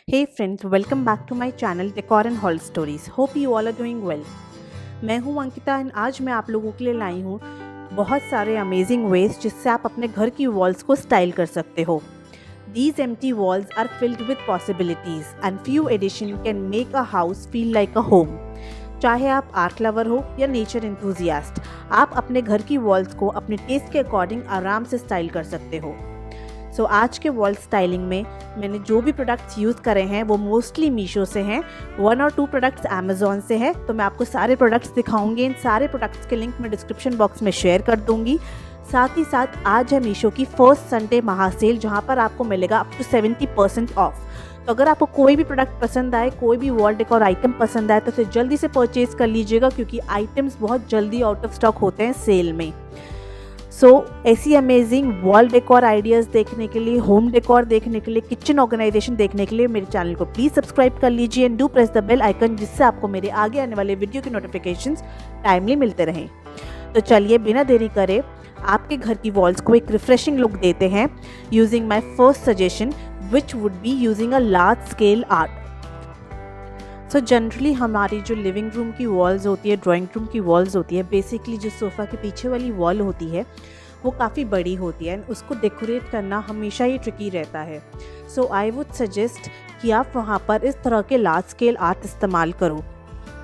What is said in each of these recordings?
Hey friends, welcome back to my channel Decor and Hall Stories. Hope you all are doing well. मैं हूँ Ankita and आज मैं आप लोगों के लिए लाई हूँ बहुत सारे अमेजिंग वेज जिससे आप अपने घर की वॉल्स को स्टाइल कर सकते हो. These empty walls are filled with possibilities and few addition can make a house feel like a home. चाहे आप आर्ट लवर हो या नेचर एंथुजियास्ट, आप अपने घर की वॉल्स को अपने टेस्ट के अकॉर्डिंग आराम से स्टाइल कर सकते हो. सो आज के वॉल स्टाइलिंग में मैंने जो भी प्रोडक्ट्स यूज़ करे हैं वो मोस्टली मीशो से हैं, 1 और 2 प्रोडक्ट्स अमेज़ॉन से हैं. तो मैं आपको सारे प्रोडक्ट्स दिखाऊंगी. इन सारे प्रोडक्ट्स के लिंक मैं डिस्क्रिप्शन बॉक्स में शेयर कर दूंगी. साथ ही साथ आज है मीशो की फर्स्ट संडे महासेल जहां पर आपको मिलेगा अप टू 70% ऑफ. तो अगर आपको कोई भी प्रोडक्ट पसंद आए, कोई भी वॉल डेकोर आइटम पसंद आए तो उसे जल्दी से परचेज़ कर लीजिएगा क्योंकि आइटम्स बहुत जल्दी आउट ऑफ स्टॉक होते हैं सेल में. ऐसी अमेजिंग वॉल डेकोर आइडियाज़ देखने के लिए, होम डेकोर देखने के लिए, किचन ऑर्गेनाइजेशन देखने के लिए मेरे चैनल को प्लीज़ सब्सक्राइब कर लीजिए and do press the bell icon जिससे आपको मेरे आगे आने वाले वीडियो की नोटिफिकेशंस टाइमली मिलते रहें. तो चलिए बिना देरी करे आपके घर की वॉल्स को एक रिफ्रेशिंग लुक देते हैं using my first suggestion which would be using a large scale art. Generally हमारी जो लिविंग रूम की वॉल्स होती है, ड्राइंग रूम की वॉल्स होती है, बेसिकली जो सोफ़ा के पीछे वाली वॉल होती है वो काफ़ी बड़ी होती है एंड उसको डेकोरेट करना हमेशा ही ट्रिकी रहता है. आई वुड सजेस्ट कि आप वहाँ पर इस तरह के लार्ज स्केल आर्ट इस्तेमाल करो.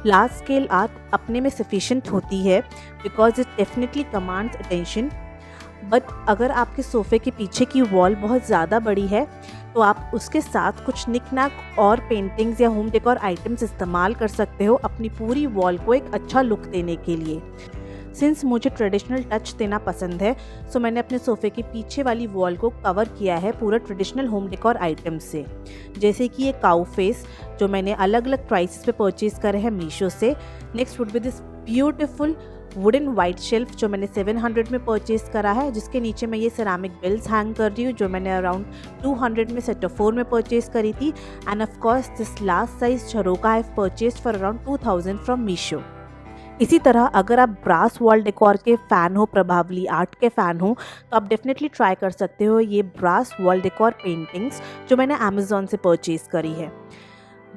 लार्ज स्केल आर्ट अपने में सफिशेंट होती है because it definitely commands attention. But अगर आपके सोफ़े के पीछे की वॉल बहुत ज़्यादा बड़ी है तो आप उसके साथ कुछ निक-नैक और पेंटिंग्स या होम डेकोर आइटम्स इस्तेमाल कर सकते हो अपनी पूरी वॉल को एक अच्छा लुक देने के लिए. सिंस मुझे ट्रेडिशनल टच देना पसंद है मैंने अपने सोफ़े के पीछे वाली वॉल को कवर किया है पूरा ट्रेडिशनल होम डेकोर आइटम्स से, जैसे कि ये काऊ फेस जो मैंने अलग अलग प्राइसेस पे परचेज़ करे हैं मीशो से. Next would be this beautiful wooden white shelf जो मैंने 700 में परचेज़ करा है, जिसके नीचे मैं ये सेरामिक बिल्स हैंग कर रही हूँ जो मैंने अराउंड 200 में सेट ऑफ 4 में परचेज़ करी थी. And of course this large size jharokha I have purchased for around 2000 from Meesho. इसी तरह अगर आप ब्रास वॉल डेकोर के फ़ैन हो, प्रभावली आर्ट के फ़ैन हो तो आप डेफिनेटली ट्राई कर सकते हो ये ब्रास वॉल डेकोर पेंटिंग्स जो मैंने अमेज़ॉन से परचेज़ करी है.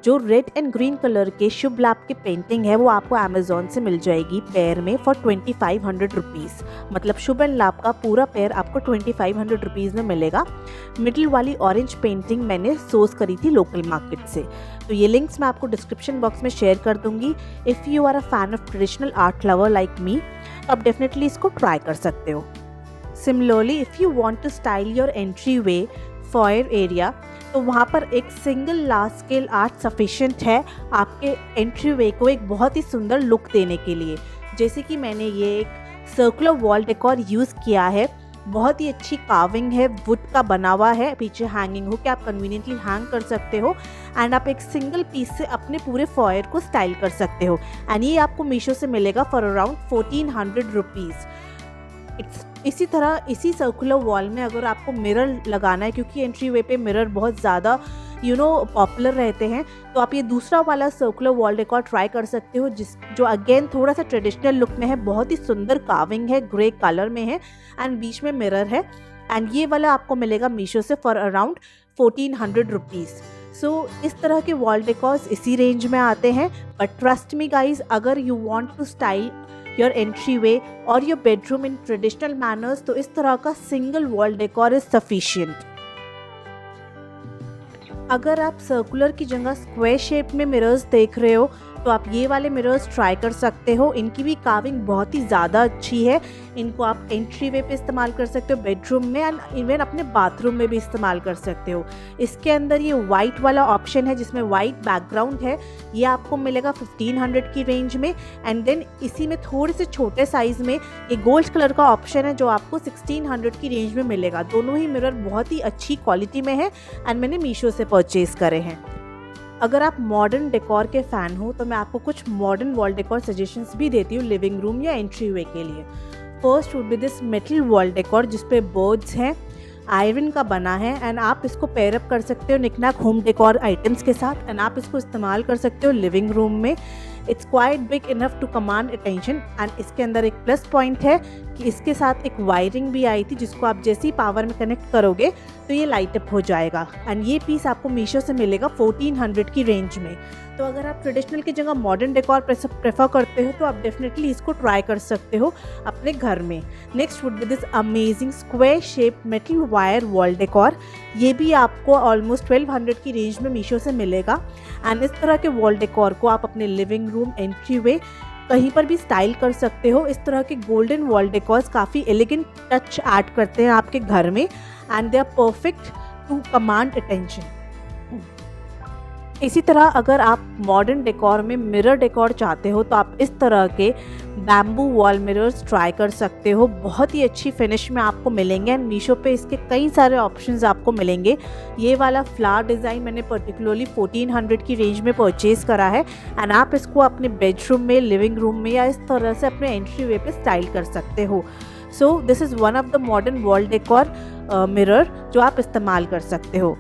जो रेड एंड ग्रीन कलर के शुभ लाभ की पेंटिंग है वो आपको अमेज़ॉन से मिल जाएगी पेयर में फॉर 2500 रुपीज़. मतलब शुभ एंड लाभ का पूरा पेयर आपको 2500 रुपीज़ में मिलेगा. मिडिल वाली ऑरेंज पेंटिंग मैंने सोर्स करी थी लोकल मार्केट से. तो ये लिंक्स मैं आपको डिस्क्रिप्शन बॉक्स में शेयर कर दूंगी. If you are a fan of traditional art lover like me तो आप डेफिनेटली इसको ट्राई कर सकते हो. Similarly if you want to style your entryway foyer area तो वहाँ पर एक single large scale art sufficient है आपके एंट्री वे को एक बहुत ही सुंदर लुक देने के लिए. जैसे कि मैंने ये एक सर्कुलर वॉल डेकोर यूज़ किया है, बहुत ही अच्छी कार्विंग है, वुड का बना हुआ है, पीछे हैंगिंग हो कि आप कन्वीनियंटली हैंग कर सकते हो एंड आप एक सिंगल पीस से अपने पूरे फॉयर को स्टाइल कर सकते हो. एंड ये आपको मीशो से मिलेगा फॉर अराउंड 1400 रुपीज़. इसी तरह इसी सर्कुलर वॉल में अगर आपको मिरर लगाना है, क्योंकि एंट्री वे पे मिरर बहुत ज़्यादा पॉपुलर रहते हैं, तो आप ये दूसरा वाला सर्कुलर वॉल डेकोर ट्राई कर सकते हो जो अगेन थोड़ा सा ट्रेडिशनल लुक में है, बहुत ही सुंदर कार्विंग है, ग्रे कलर में है एंड बीच में मिरर है. एंड ये वाला आपको मिलेगा मीशो से फॉर अराउंड 1400 रुपीज़. इस तरह के वॉल डेकोर्स इसी रेंज में आते हैं. बट ट्रस्ट मी गाइज, अगर you want to style your entryway और your bedroom in traditional manners तो इस तरह का single wall decor is sufficient. अगर आप सर्कुलर की जगह स्क्वायर शेप में मिरर्स देख रहे हो तो आप ये वाले मिरर्स ट्राई कर सकते हो. इनकी भी कार्विंग बहुत ही ज़्यादा अच्छी है. इनको आप एंट्री वे पे इस्तेमाल कर सकते हो, बेडरूम में एंड इवन अपने बाथरूम में भी इस्तेमाल कर सकते हो. इसके अंदर ये वाइट वाला ऑप्शन है जिसमें वाइट बैकग्राउंड है, ये आपको मिलेगा 1500 की रेंज में. एंड देन इसी में थोड़े से छोटे साइज़ में ये गोल्ड कलर का ऑप्शन है जो आपको 1600 की रेंज में मिलेगा. दोनों ही मिरर बहुत ही अच्छी क्वालिटी में है एंड मैंने मीशो से परचेज़ करे हैं. अगर आप मॉडर्न डेकोर के फ़ैन हो तो मैं आपको कुछ मॉडर्न वॉल डेकोर सजेशंस भी देती हूँ लिविंग रूम या एंट्री वे के लिए. First would be this metal wall decor जिस पे बर्ड्स हैं, आयरन का बना है एंड आप इसको पेयरअप कर सकते हो निकनैक होम डेकोर आइटम्स के साथ एंड आप इसको इस्तेमाल कर सकते हो लिविंग रूम में. It's quite big enough to command attention. And इसके अंदर एक प्लस पॉइंट है कि इसके साथ एक वायरिंग भी आई थी, जिसको आप जैसे ही पावर में कनेक्ट करोगे तो ये लाइट अप हो जाएगा। एंड ये पीस आपको मीशो से मिलेगा 1400 की रेंज में। तो अगर आप ट्रेडिशनल की जगह मॉडर्न डेकोर प्रेफर करते हो तो आप डेफिनेटली इसको ट्राई कर सकते हो अपने घर में। Next would be this amazing square shape metal wire wall decor. ये भी आपको ऑलमोस्ट 1200 की रेंज में मीशो से मिलेगा। एंड इस तरह के वॉल डेकोर को आप अपने लिविंग रूम, एंट्री वे, कहीं पर भी स्टाइल कर सकते हो। इस तरह के गोल्डन वॉल डेकोर्स काफ़ी एलिगेंट टच ऐड करते हैं आपके घर में and they are perfect to command attention. इसी तरह अगर आप मॉडर्न डेकोर में मिरर डेकोर चाहते हो तो आप इस तरह के बैम्बू वॉल मिरर्स ट्राई कर सकते हो। बहुत ही अच्छी फिनिश में आपको मिलेंगे एंड मीशो पे इसके कई सारे ऑप्शंस आपको मिलेंगे। ये वाला फ्लावर डिज़ाइन मैंने पर्टिकुलरली 1400 की रेंज में परचेज़ करा है एंड आप इसको अपने बेडरूम में, लिविंग रूम में या इस तरह से अपने एंट्री वे पे स्टाइल कर सकते हो। So this is one of the modern wall decor mirror जो आप इस्तेमाल कर सकते हो।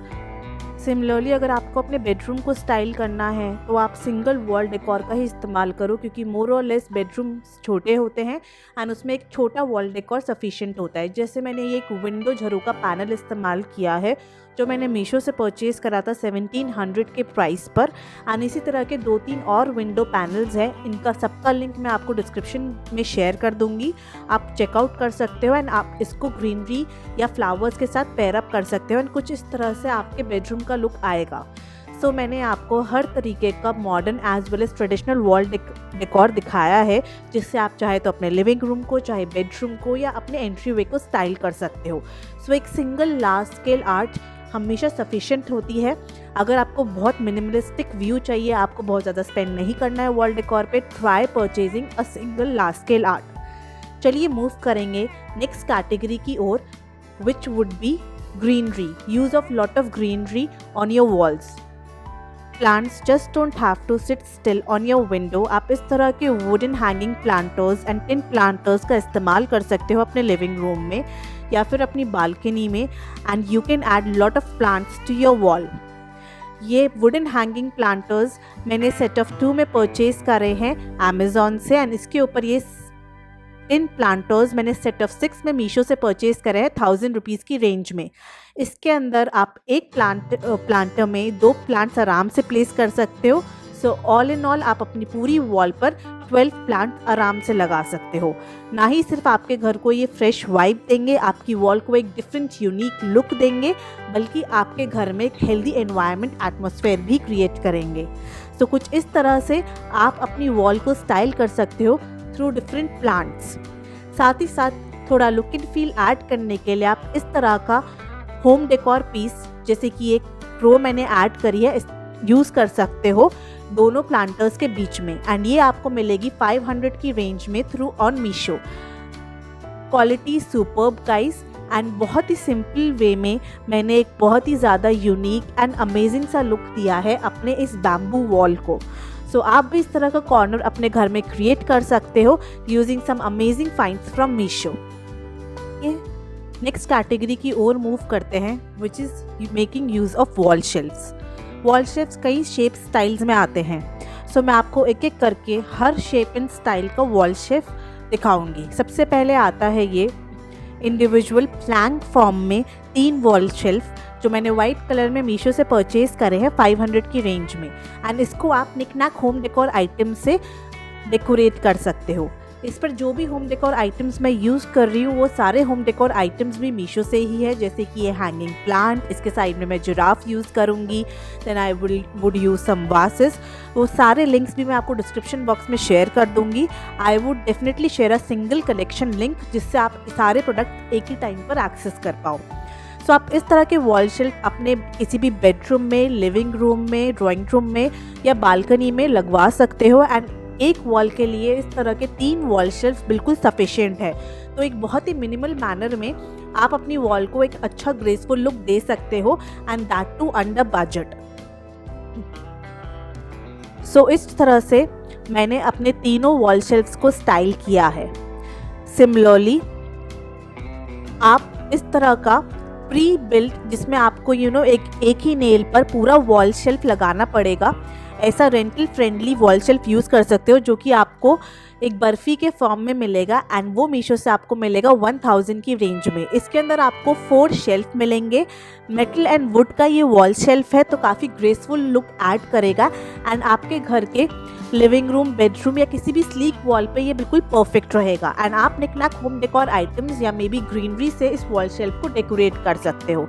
सिमिलरली अगर आपको अपने बेडरूम को स्टाइल करना है तो आप सिंगल वॉल डेकोर का ही इस्तेमाल करो, क्योंकि मोर और लेस बेडरूम छोटे होते हैं एंड उसमें एक छोटा वॉल डेकोर सफिशिएंट होता है। जैसे मैंने ये एक विंडो झरोका पैनल इस्तेमाल किया है जो मैंने मीशो से परचेज़ करा था 1700 के प्राइस पर। एंड इसी तरह के 2-3 और विंडो पैनल्स हैं, इनका सबका लिंक मैं आपको डिस्क्रिप्शन में शेयर कर दूंगी, आप चेकआउट कर सकते हो एंड आप इसको ग्रीनरी या फ्लावर्स के साथ पेयर अप कर सकते हो एंड कुछ इस तरह से आपके बेडरूम का लुक आएगा। सो मैंने आपको हर तरीके का modern as well as traditional wall decor दिखाया है, जिससे आप चाहे तो अपने लिविंग रूम को, चाहे बेडरूम को या अपने एंट्री वे को स्टाइल कर सकते हो। सो एक सिंगल लार्ज स्केल आर्ट हमेशा सफिशिएंट होती है। अगर आपको बहुत मिनिमलिस्टिक व्यू चाहिए, आपको बहुत ज़्यादा स्पेंड नहीं करना है वॉल डेकोर पे, try purchasing a single large scale art. चलिए मूव करेंगे नेक्स्ट कैटेगरी की ओर, which would be greenery, use of lot of greenery on your walls. Plants just don't have to sit still on your window. आप इस तरह के wooden hanging planters and tin planters का इस्तेमाल कर सकते हो अपने लिविंग रूम में या फिर अपनी बालकनी में and you can add lot of plants to your wall. ये वुडन हैंगिंग प्लांटर्स मैंने सेट ऑफ 2 में परचेज करे हैं अमेज़ॉन से एंड इसके ऊपर ये टिन प्लांटर्स मैंने सेट ऑफ 6 में मीशो से परचेज करे हैं 1000 रुपीज़ की रेंज में। इसके अंदर आप एक प्लांटर में 2 प्लांट्स आराम से प्लेस कर सकते हो। सो ऑल इन ऑल आप अपनी पूरी वॉल पर 12 प्लांट आराम से लगा सकते हो। ना ही सिर्फ आपके घर को ये फ्रेश वाइब देंगे, आपकी वॉल को एक डिफरेंट यूनिक लुक देंगे, बल्कि आपके घर में एक हेल्दी एनवायरनमेंट एटमॉस्फेयर भी क्रिएट करेंगे। तो कुछ इस तरह से आप अपनी वॉल को स्टाइल कर सकते हो थ्रू डिफरेंट प्लांट्स। साथ ही साथ थोड़ा लुक एंड फील ऐड करने के लिए आप इस तरह का होम डेकोर पीस, जैसे कि एक प्रो मैंने ऐड करी है, यूज़ कर सकते हो दोनों प्लांटर्स के बीच में एंड ये आपको मिलेगी 500 की रेंज में through on Meesho. Quality superb guys and बहुत ही सिंपल वे में मैंने एक बहुत ही ज़्यादा यूनिक एंड अमेजिंग सा लुक दिया है अपने इस बैम्बू वॉल को। सो आप भी इस तरह का कॉर्नर अपने घर में क्रिएट कर सकते हो using some amazing finds from Meesho. Next category की ओर मूव करते हैं, which is making use of wall shelves. Wall shelves कई शेप स्टाइल्स में आते हैं। सो मैं आपको एक एक करके हर शेप एंड स्टाइल का वॉल शेल्फ दिखाऊंगी। सबसे पहले आता है ये इंडिविजुअल प्लैंक फॉर्म में 3 वॉल शेल्फ जो मैंने वाइट कलर में मीशो से परचेज करे हैं 500 की रेंज में एंड इसको आप निकनैक होम डेकोर आइटम से डेकोरेट कर सकते हो। इस पर जो भी होम डेकोर आइटम्स मैं यूज़ कर रही हूँ वो सारे होम डेकोर आइटम्स भी मीशो से ही है, जैसे कि ये हैंगिंग प्लांट, इसके साइड में मैं जिराफ यूज़ करूँगी, then I would use some vases. वो सारे लिंक्स भी मैं आपको डिस्क्रिप्शन बॉक्स में शेयर कर दूँगी। I would definitely share a single collection link जिससे आप सारे प्रोडक्ट एक ही टाइम पर एक्सेस कर पाओ। सो आप इस तरह के वॉल शेल्फ अपने किसी भी बेडरूम में, लिविंग रूम में, ड्राइंग रूम में या बालकनी में लगवा सकते हो एंड एक वॉल के लिए इस तरह के 3 वॉल शेल्फ बिल्कुल सफिशिएंट है। तो एक बहुत ही मिनिमल मैनर में आप अपनी वॉल को एक अच्छा ग्रेसफुल लुक दे सकते हो and that too under budget. So इस तरह से मैंने अपने तीनों वॉल शेल्फ्स को स्टाइल किया है। सिमिलरली आप इस तरह का प्री बिल्ट, जिसमें आपको एक ही नेल पर पूरा वॉल शेल्फ लगाना पड़ेगा ऐसा rental friendly wall shelf use कर सकते हो, जो कि आपको एक बर्फ़ी के फॉर्म में मिलेगा एंड वो मीशो से आपको मिलेगा 1000 की रेंज में। इसके अंदर आपको 4 शेल्फ मिलेंगे। मेटल एंड वुड का ये वॉल शेल्फ है, तो काफ़ी ग्रेसफुल लुक ऐड करेगा एंड आपके घर के लिविंग रूम, बेडरूम या किसी भी स्लीक वॉल पे ये बिल्कुल परफेक्ट रहेगा। एंड आप निकनाक होम डेकोर आइटम्स या मे बी ग्रीनरी से इस वॉल शेल्फ को डेकोरेट कर सकते हो।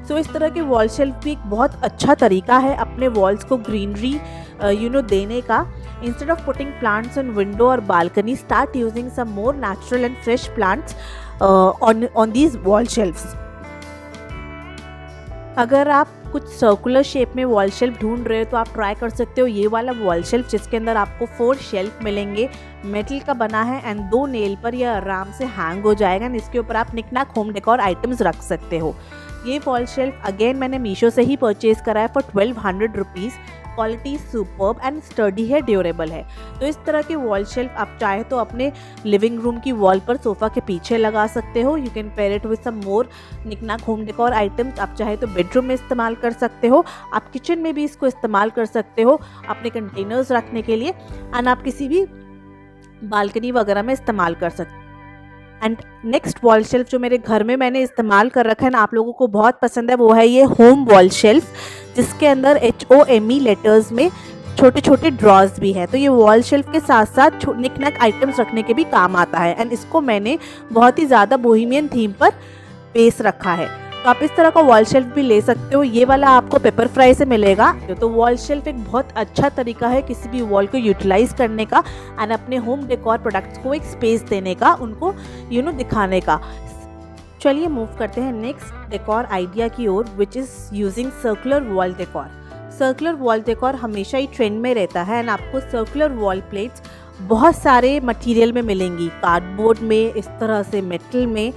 सो इस तरह के वॉल शेल्फ भी एक बहुत अच्छा तरीका है अपने वॉल्स को ग्रीनरी देने का। Instead of putting plants on window और balcony, start using some more natural and fresh plants on these wall shelves. अगर आप कुछ सर्कुलर शेप में वॉल शेल्फ ढूंढ रहे हो तो आप ट्राई कर सकते हो ये वाला वॉल शेल्फ, जिसके अंदर आपको 4 शेल्फ मिलेंगे। मेटल का बना है एंड 2 नेल पर यह आराम से हैंग हो जाएगा एंड इसके ऊपर आप निकनाक होम डेकोर आइटम्स रख सकते हो। ये वॉल शेल्फ अगेन मैंने मीशो से ही परचेज करा है for 1200 rupees. Quality superb and study है, ड्यूरेबल है। तो इस तरह के वॉल शेल्फ आप चाहे तो अपने लिविंग रूम की वॉल पर सोफ़ा के पीछे लगा सकते हो। You can pair it with some more knickknack home decor items. आप चाहे तो बेडरूम में इस्तेमाल कर सकते हो, आप किचन में भी इसको इस्तेमाल कर सकते हो अपने कंटेनर्स रखने के लिए, एंड आप किसी भी बालकनी वगैरह में इस्तेमाल कर सकते हो। एंड नेक्स्ट वॉल शेल्फ जो मेरे घर में मैंने इस्तेमाल कर रखा है ना, आप लोगों को बहुत पसंद है, वो है ये होम वॉल शेल्फ, जिसके अंदर HOME लेटर्स में छोटे छोटे ड्रॉज भी हैं। तो ये वॉल शेल्फ के साथ साथ निकनैक आइटम्स रखने के भी काम आता है एंड इसको मैंने बहुत ही ज़्यादा बोहेमियन थीम पर बेस रखा है। तो आप इस तरह का वॉल शेल्फ भी ले सकते हो। ये वाला आपको पेपर फ्राई से मिलेगा। तो वॉल शेल्फ एक बहुत अच्छा तरीका है किसी भी वॉल को यूटिलाइज करने का एंड अपने होम डेकोर प्रोडक्ट्स को एक स्पेस देने का, उनको दिखाने का। चलिए मूव करते हैं नेक्स्ट डेकोर आइडिया की ओर, which is using circular wall decor. Circular wall decor हमेशा ही ट्रेंड में रहता है एंड आपको सर्कुलर वॉल प्लेट्स बहुत सारे मटेरियल में मिलेंगी, कार्डबोर्ड में, इस तरह से मेटल में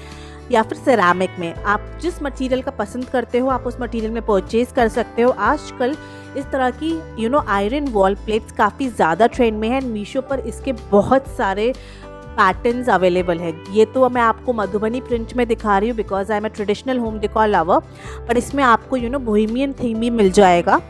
या फिर सेरामिक में। आप जिस मटेरियल का पसंद करते हो आप उस मटेरियल में परचेज कर सकते हो। आजकल इस तरह की आयरन वॉल प्लेट्स काफ़ी ज़्यादा ट्रेंड में है। मीशो पर इसके बहुत सारे पैटर्न्स अवेलेबल है। ये तो मैं आपको मधुबनी प्रिंट में दिखा रही हूँ because I am a traditional home decor lover, पर इसमें आपको बोहेमियन थीम भी मिल जाएगा।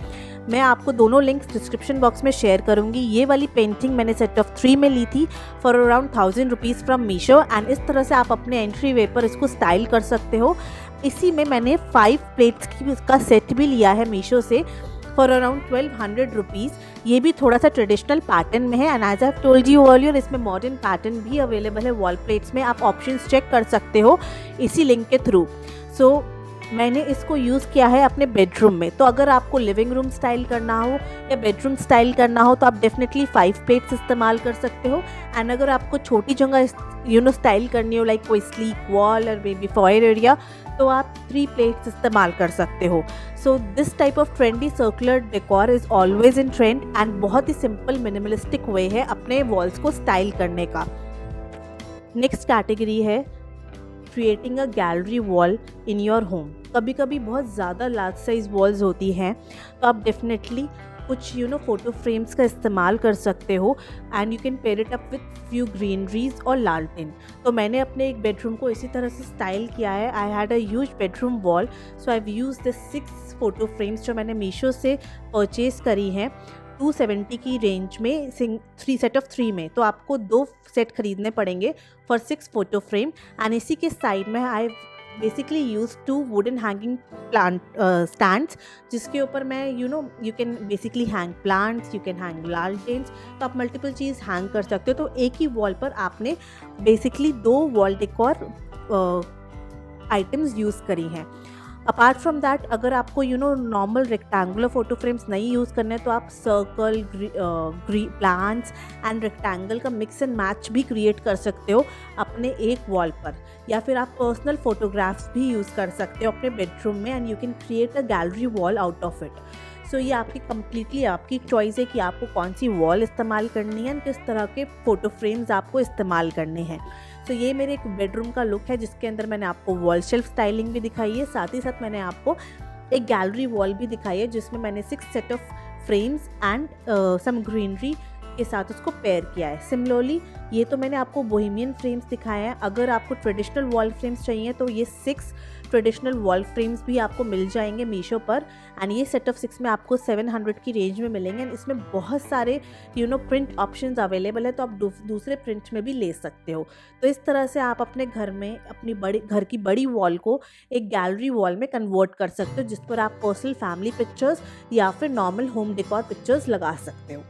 मैं आपको दोनों लिंक्स डिस्क्रिप्शन बॉक्स में शेयर करूंगी। ये वाली पेंटिंग मैंने सेट ऑफ 3 में ली थी for around 1000 rupees from Meesho and इस तरह से आप अपने एंट्री वे पर इसको स्टाइल कर सकते हो। इसी में मैंने 5 प्लेट्स की उसका सेट भी लिया है मीशो से फॉर अराउंड 1200 रुपीज़। ये भी थोड़ा सा ट्रेडिशनल पैटर्न में है and as I have told you earlier इसमें मॉडर्न पैटर्न भी अवेलेबल है वॉल प्लेट्स में। आप ऑप्शंस चेक कर सकते हो इसी लिंक के थ्रू। सो मैंने इसको यूज़ किया है अपने बेडरूम में। तो अगर आपको लिविंग रूम स्टाइल करना हो या बेडरूम स्टाइल करना हो तो आप डेफिनेटली 5 प्लेट्स इस्तेमाल कर सकते हो। एंड अगर आपको छोटी जगह स्टाइल करनी हो लाइक कोई स्लीक वॉल और बेबी फॉयर एरिया, तो आप 3 प्लेट्स इस्तेमाल कर सकते हो। So this type of trendy circular decor is always in trend and बहुत ही सिंपल मिनिमलिस्टिक वे है अपने वॉल्स को स्टाइल करने का। नेक्स्ट कैटेगरी है creating a gallery wall in your home. कभी कभी बहुत ज़्यादा लार्ज साइज वॉल्स होती हैं तो आप डेफिनेटली कुछ फ़ोटो फ्रेम्स का इस्तेमाल कर सकते हो and you can pair it up with few greeneries और लालटेन। तो मैंने अपने एक बेडरूम को इसी तरह से स्टाइल किया है। I had a huge bedroom wall, so I have used the 6 photo frames जो मैंने मीशो से परचेज़ करी हैं 270 की रेंज में, 3 सेट ऑफ 3 में। तो आपको 2 सेट खरीदने पड़ेंगे फॉर 6 फोटो फ्रेम एंड इसी के साइड में I basically use 2 wooden hanging plant stands, जिसके ऊपर मैं you can basically hang plants, you can hang लालटेन्स। तो आप मल्टीपल चीज़ हैंग कर सकते हो। तो एक ही वॉल पर आपने basically 2 wall decor items use करी हैं। अपार्ट फ्रॉम दैट अगर आपको नॉर्मल रेक्टेंगुलर फोटो फ्रेम्स नहीं यूज़ करने तो आप सर्कल, प्लांट्स एंड रेक्टेंगल का मिक्स एंड मैच भी क्रिएट कर सकते हो अपने एक वॉल पर, या फिर आप पर्सनल फोटोग्राफ्स भी यूज़ कर सकते हो अपने बेडरूम में and you can create a gallery wall out of it. So ये आपकी कम्प्लीटली आपकी चॉइस है कि आपको कौन सी वॉल इस्तेमाल करनी है, किस तरह के फ़ोटो फ्रेम्स आपको इस्तेमाल करने हैं। तो ये मेरे एक बेडरूम का लुक है जिसके अंदर मैंने आपको वॉल शेल्फ स्टाइलिंग भी दिखाई है, साथ ही साथ मैंने आपको एक गैलरी वॉल भी दिखाई है जिसमें मैंने 6 set of frames and some greenery के साथ उसको पेयर किया है। सिमिलरली ये तो मैंने आपको बोहेमियन फ्रेम्स दिखाए हैं। अगर आपको ट्रेडिशनल वॉल फ्रेम्स चाहिए तो ये 6 ट्रेडिशनल वॉल फ्रेम्स भी आपको मिल जाएंगे मीशो पर। एंड ये सेट ऑफ 6 में आपको 700 की रेंज में मिलेंगे। एंड इसमें बहुत सारे प्रिंट ऑप्शंस अवेलेबल है, तो आप दूसरे प्रिंट में भी ले सकते हो। तो इस तरह से आप अपने घर में अपनी घर की बड़ी वॉल को एक गैलरी वॉल में कन्वर्ट कर सकते हो, जिस पर आप पर्सनल फैमिली पिक्चर्स या फिर नॉर्मल होम डेकोर पिक्चर्स लगा सकते हो।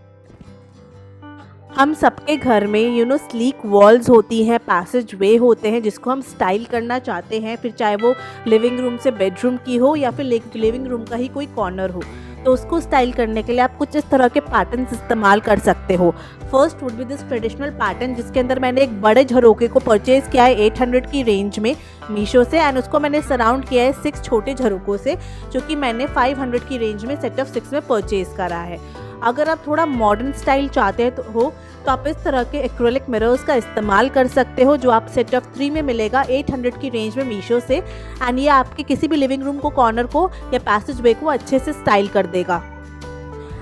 हम सबके घर में स्लीक वॉल्स होती हैं, पैसेज वे होते हैं जिसको हम स्टाइल करना चाहते हैं, फिर चाहे वो लिविंग रूम से बेडरूम की हो या फिर लिविंग रूम का ही कोई कॉर्नर हो। तो उसको स्टाइल करने के लिए आप कुछ इस तरह के पैटर्न्स इस्तेमाल कर सकते हो। First would be this traditional pattern, जिसके अंदर मैंने एक बड़े झरोके को परचेज किया है 800 की रेंज में मीशो से। एंड उसको मैंने सराउंड किया है 6 छोटे झरोकों से, जो कि मैंने 500 की रेंज में सेट ऑफ 6 में परचेज करा है। अगर आप थोड़ा मॉडर्न स्टाइल चाहते हैं तो आप इस तरह के एक्रेलिक मिरर्स का इस्तेमाल कर सकते हो, जो आप सेट ऑफ 3 में मिलेगा 800 की रेंज में मीशो से। एंड ये आपके किसी भी लिविंग रूम को, कॉर्नर को या पैसेज वे को अच्छे से स्टाइल कर देगा।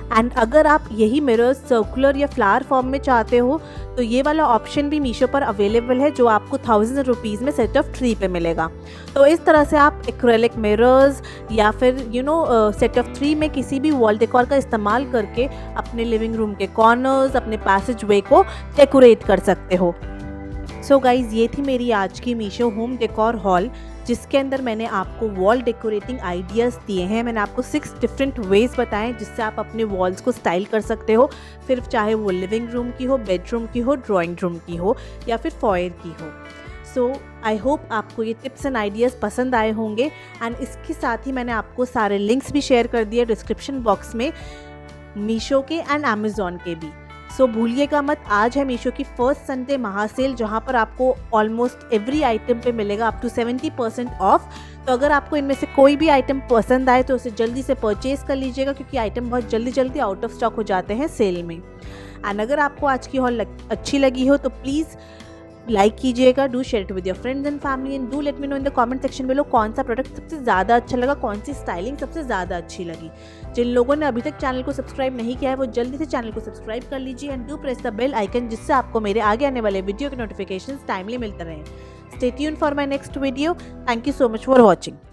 एंड अगर आप यही मिरर्स सर्कुलर या फ्लावर फॉर्म में चाहते हो तो ये वाला ऑप्शन भी मीशो पर अवेलेबल है, जो आपको 1000 रुपीज़ में सेट ऑफ 3 पे मिलेगा। तो इस तरह से आप एक्रेलिक मिरर्स या फिर सेट ऑफ 3 में किसी भी वॉल डेकोर का इस्तेमाल करके अपने लिविंग रूम के कॉर्नर्स, अपने पैसेज वे को डेकोरेट कर सकते हो। सो गाइज़, ये थी मेरी आज की मीशो होम डेकोर हॉल, जिसके अंदर मैंने आपको वॉल डेकोरेटिंग आइडियाज़ दिए हैं। मैंने आपको 6 डिफरेंट वेज बताएं जिससे आप अपने वॉल्स को स्टाइल कर सकते हो, फिर चाहे वो लिविंग रूम की हो, बेडरूम की हो, ड्राइंग रूम की हो या फिर फॉयर की हो। सो आई होप आपको ये टिप्स एंड आइडियाज़ पसंद आए होंगे। एंड इसके साथ ही मैंने आपको सारे लिंक्स भी शेयर कर दिए डिस्क्रिप्शन बॉक्स में, मीशो के एंड अमेज़ॉन के भी। सो भूलिएगा मत, आज है मीशो की फर्स्ट संडे महासेल, जहाँ पर आपको ऑलमोस्ट एवरी आइटम पे मिलेगा अप टू 70% ऑफ। तो अगर आपको इनमें से कोई भी आइटम पसंद आए तो उसे जल्दी से परचेज़ कर लीजिएगा, क्योंकि आइटम बहुत जल्दी आउट ऑफ स्टॉक हो जाते हैं सेल में। एंड अगर आपको आज की हॉल अच्छी लगी हो तो प्लीज़ लाइक कीजिएगा, do share it with your friends and family, and do let me know in the comment section below कौन सा प्रोडक्ट सबसे ज़्यादा अच्छा लगा, कौन सी स्टाइलिंग सबसे ज़्यादा अच्छी लगी। जिन लोगों ने अभी तक चैनल को सब्सक्राइब नहीं किया है वो जल्दी से चैनल को सब्सक्राइब कर लीजिए and do press the bell icon, जिससे आपको मेरे आगे आने वाले वीडियो के नोटिफिकेशंस टाइमली मिलते रहें। Stay tuned for my next video. Thank you so much for watching.